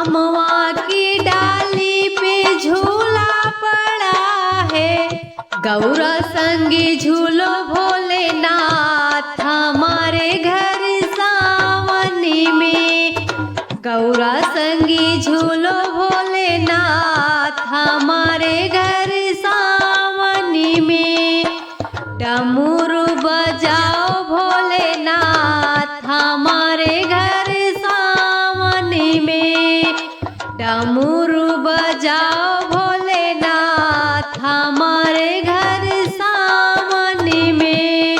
अमवा की डाली पे झूला पड़ा है, गौरा संगी झूलो भोलेनाथ हमारे घर सावनी में। गौरा संगी झूलो भोलेनाथ हमारे घर सावनी में। डमरू बजाओ भोलेनाथ हमारे घर सावनी में। डमरू बजाओ भोलेनाथ हमारे घर सावनी में।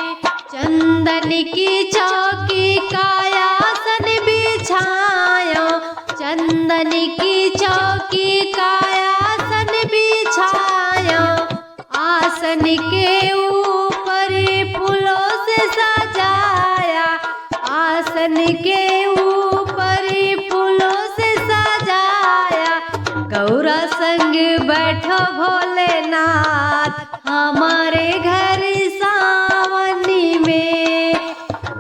चंदन की चौकी का आसन बिछायो, चंदन की चौकी का आसन बिछायो। आसन के ऊपर फूलों से सजाया, आसन के ऊपर फूलों से सजाया। गौरा संग बैठो भोलेनाथ हमारे घर सावनी में।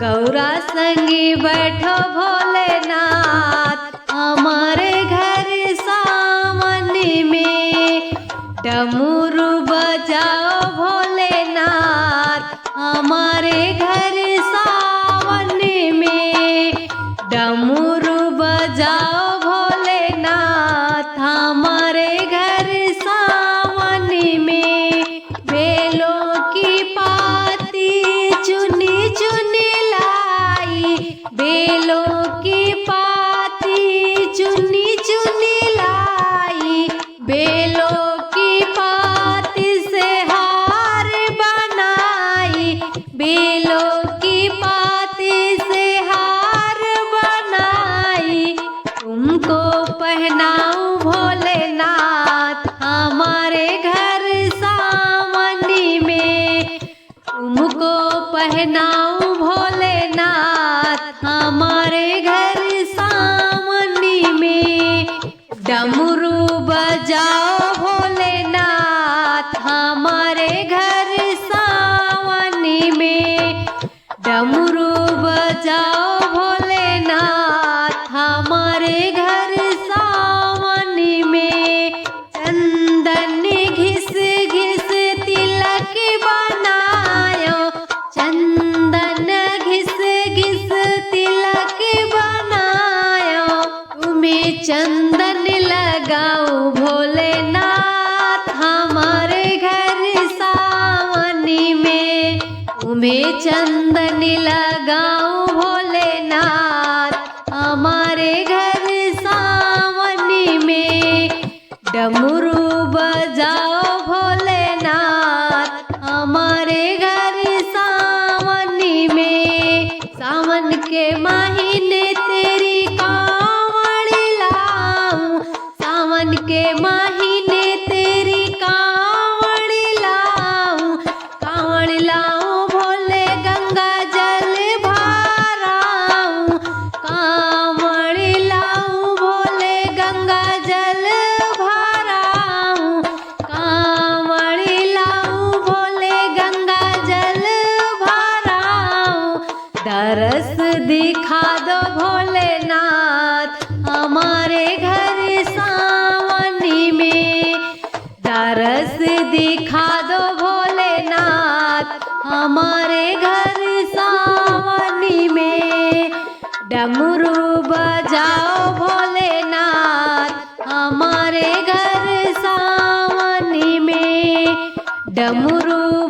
गौरा संग बैठो भोलेनाथ हमारे घर सावनी में। डमरू बजाओ भोलेनाथ हमारे घर सावनी में। डमरू बजाओ भोलेनाथ हमारे घर सावनी में। बेलों की पाती चुनी चुनी लाई, बेलों की पाती चुनी चुनी लाई। बेलों की पाती से हार बनाई, बेलों की पाती से हार बनाई। तुमको पहनाऊं भोलेनाथ हमारे घर सावनी में। तुमको पहनाऊं भोलेनाथ हमारे घर सावनी में। डमरू बजाओ भोलेनाथ हमारे घर सावनी में। डमरू बजाओ भोलेनाथ हमारे घर सावनी में। चंदन घिस घिस तिलक बनायो, चंदन घिस घिस तिलक बनायो। तुम्हें चंदन लगाओ भोलेनाथ हमारे घर सावनी में। तुम्हें चंदन लगाओ भोलेनाथ हमारे घर सावनी में। डमरू बजाओ भोलेनाथ हमारे घर सावनी में। सावन के महीने तेरी कांवड़ लाऊं, सावन के महीने तेरी कांवड़ लाऊं। कांवड़ लाऊं भोले गंगा जल भराऊं, कांवड़ लाऊं भोले गंगा जल भराऊं। कांवड़ लाऊं भोले गंगा जल भराऊं। दरस दिखा दो भोलेनाथ हमारे घर सावनी में। दरस दिखा दो भोलेनाथ हमारे घर सावनी में। डमरू बजाओ भोलेनाथ हमारे घर सावनी में। डमरू